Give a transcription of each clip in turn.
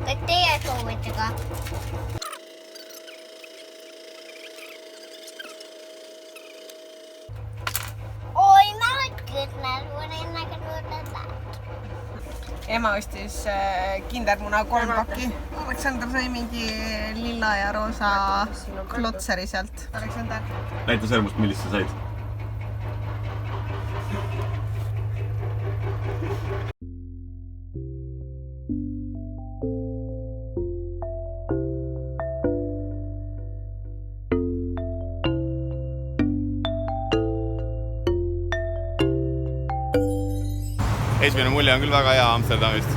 Kas teie soovite ka? Oi, mä oon kyllä vuoden näköistä. Ema ostis kindermuna 3 pakki. Aleksandr sai mingi lilla ja roosa klotseri sealt. Aleksandr. Näita sõrmust, millist sa said. Esimene mulje on küll väga hea Amsterdamist.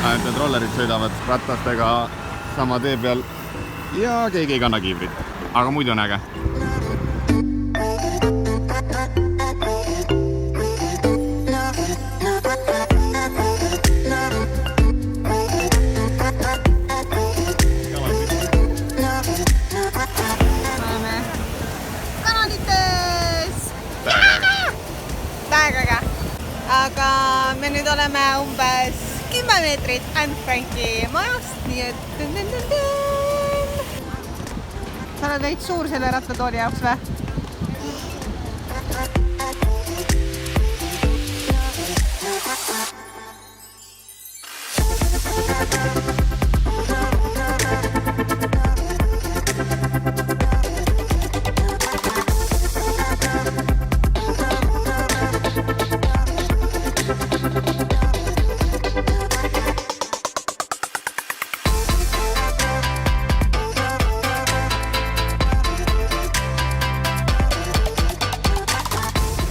Ainult need rollerid sõidavad ratastega sama tee peal ja keegi ei kanna kiivrit. Aga muidu on äge. Oleme kanalites! Täiega äge! Aga me nüüd oleme umbes 10 meetrit Anne Franki majast, nii et sa oled veits suur selle rattatooli jaoks või?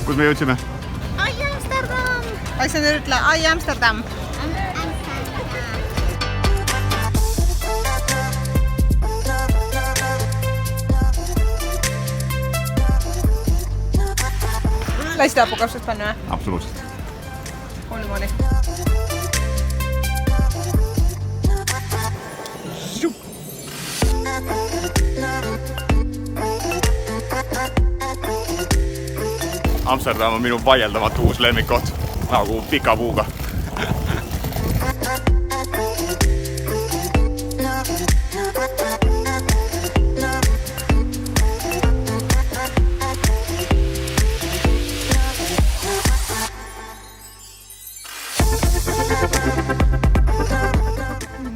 Kus me jõudsime? Ai Amsterdam! Alexander ütle, ai Amsterdam! Lasti apukapsust panna või? Absoluutselt. Hooli-mooli. Amsterdam on minu vaieldamatu uus lemmikkoht, nagu pika puuga.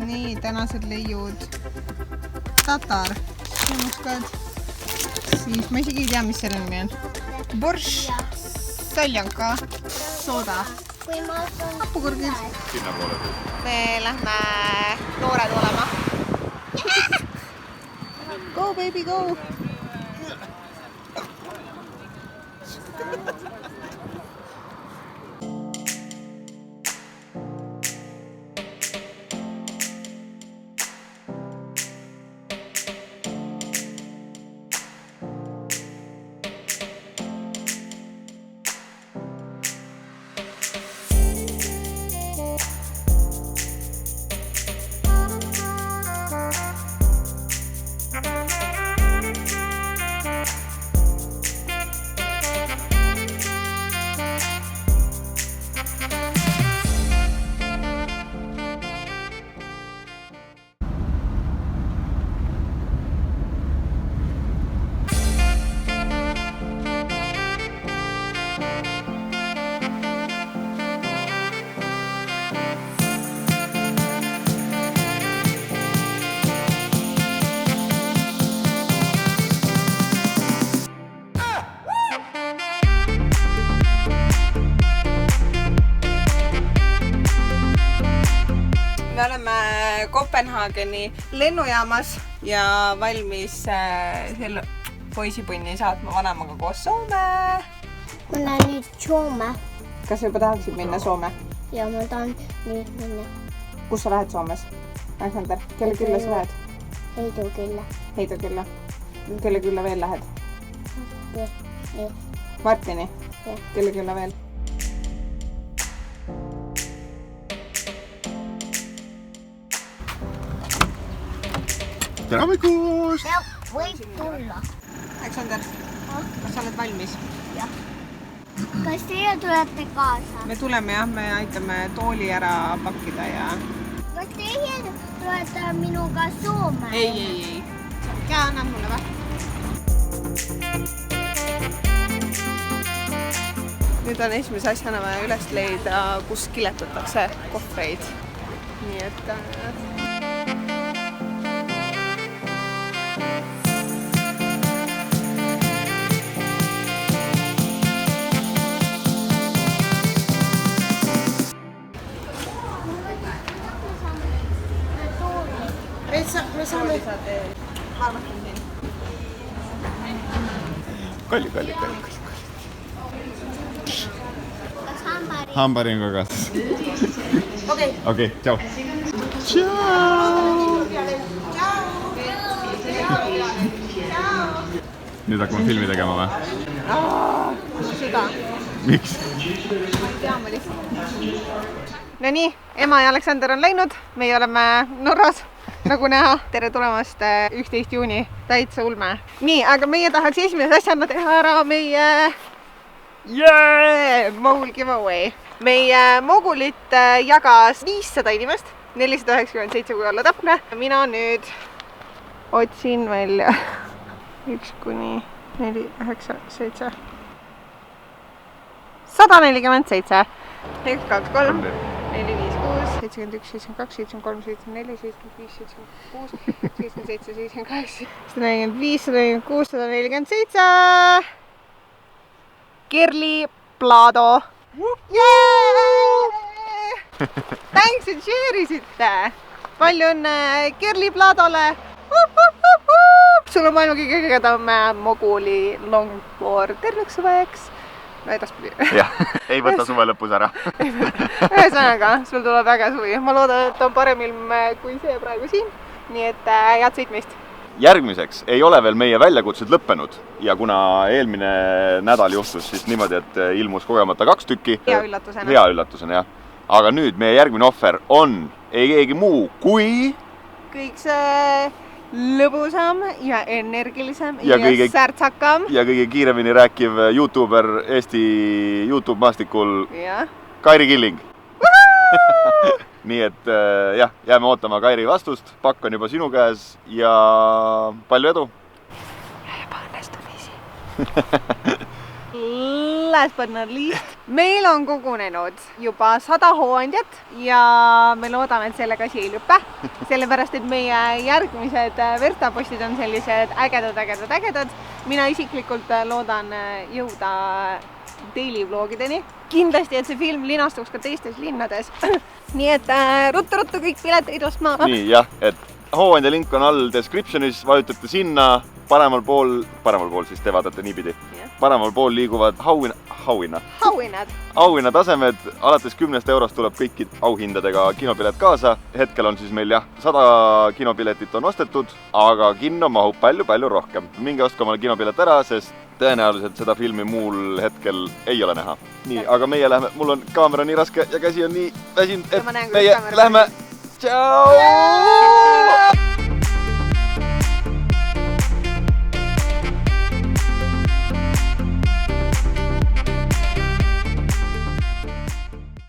Nii, tänased leiud. Tatar. Muskad. Siis ma isegi ei tea, mis selle nimi on. Borš, saljanka, sooda, hapukurgid. Sinna poole. Me lähme noored olema. Go baby, go! Me oleme Kopenhaageni lennujaamas ja valmis selle poisipunni saatma vanemaga koos Soome. Ma lähen nüüd Soome. Kas sa juba tahaksid minna Soome? Ja ma tahan nüüd minna. Kus sa lähed Soomes? Alexander, kelle külla sa lähed? Heidu külla. Heidu külla. Kelle külla veel lähed? Nii. Martini? Jah. Kelle külla veel? Tere hommikust! Ja võib tulla. Alexander, kas sa oled valmis? Jah. Kas teie tulete kaasa? Me tuleme jah, me aitame tooli ära pakkida ja... Kas teie lähed minuga Soome? Ei. Käe annad mulle või? Nüüd on esimese asjana vaja üles leida, kus kiletatakse kohvreid. Nii et... Me saame... Ma arvatan siin. Kalli. Kas hambari? Hambaringa kas. Okei, tšau. Nüüd hakkame filmi tegema või? Süda. Miks? Ma ei tea, ma lihtsalt. No nii, ema ja Aleksander on läinud. Meie oleme Norras, nagu näha. Tere tulemast 11. juuni. Täitsa ulme. Nii, aga meie tahaks esimese asjana teha ära meie Mogul giveaway. Meie Mogulit jagas 500 inimest, 497 kui olla täpne. Mina nüüd otsin välja 1 kuni 4, 9, 7 147 1, 2, 3 4, 5, 6 71, 72, 73, 74, 75, 76 77, 78 145, 146, 147 Kerli Plado. Thanks, et share isite. Palju õnne Kerli Pladole. Sul on maailma kõige kõigedam Moguli longboard terveks suveks. No edaspidi. Jah, ei võta suve lõpus ära. Ühesõnaga, sul tuleb väga suvi. Ma loodan, et on parem ilm kui see praegu siin. Nii et head sõitmist. Järgmiseks ei ole veel meie väljakutsed lõppenud ja kuna eelmine nädal juhtus siis niimoodi, et ilmus kogemata 2 tükki. Hea üllatusena. Hea üllatusena, jah. Aga nüüd meie järgmine offer on ei keegi muu kui... Kõik see lõbusam ja energilisem ja särtsakam. Ja kõige kiiremini rääkiv YouTuber Eesti YouTube maastikul ja. Kairi Killing. Nii et jah, jääme ootama Kairi vastust. Pakk on juba sinu käes ja palju edu! Ja juba õnnestumisi. Last but not least. Meil on kogunenud juba 100 hooandjat ja me loodame, et sellega asi ei lõpe. Sellepärast, et meie järgmised verstapostid on sellised ägedad. Mina isiklikult loodan jõuda daily vlogideni. Kindlasti, et see film linastuks ka teistes linnades. Nii et ruttu kõik pileteid ostma. Nii, jah, et hooandja link on all descriptionis, vajutate sinna, paremal pool siis te vaatate niipidi. Paremal pool liiguvad auhinnatasemed, alates 10 eurost tuleb kõiki auhindadega kinopilet kaasa. Hetkel on siis meil 100 kinopiletit on ostetud, aga kinno mahub palju rohkem. Minge ostke omale kinopilet ära, sest tõenäoliselt seda filmi muul hetkel ei ole näha. Nii, aga meie läheme, mul on kaamera nii raske ja käsi on nii väsinud, et meie lähme. Tšau!